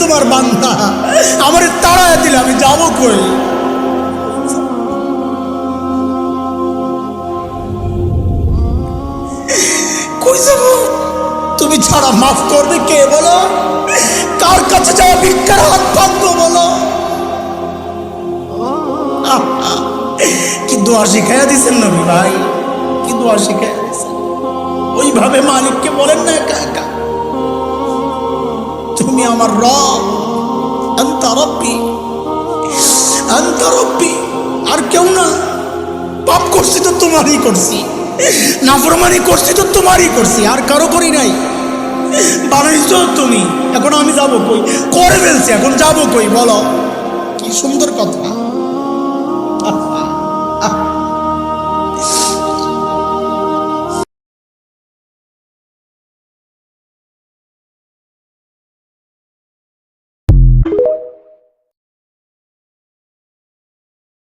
তোমার বান্দা, আমার তাড়ায় দিলে আমি যাবো কই? কই যাব? তুমি ছাড়া মাফ করবে কে বলো? কার কাছে যাওয়া ভিক্ষার হাত পাতবো বলো? কি দোয়া শিখাইয়া দিচ্ছেন নবী ভাই, কি দোয়া শিখাইয়া দিচ্ছেন। ওইভাবে মালিককে বলেন না একা একা, তুমি আমার রব, আনতা রব্বি, আনতা রব্বি, আর কেউ না। পাপ করছি তো তোমারই করছি, নাফরমানি করছি তো তোমারই করছি, আর কারো করি নাই। বানাইছো তুমি, এখন আমি যাবো কই? করে ফেলছি, এখন যাবো কই বলো? কি সুন্দর কথা।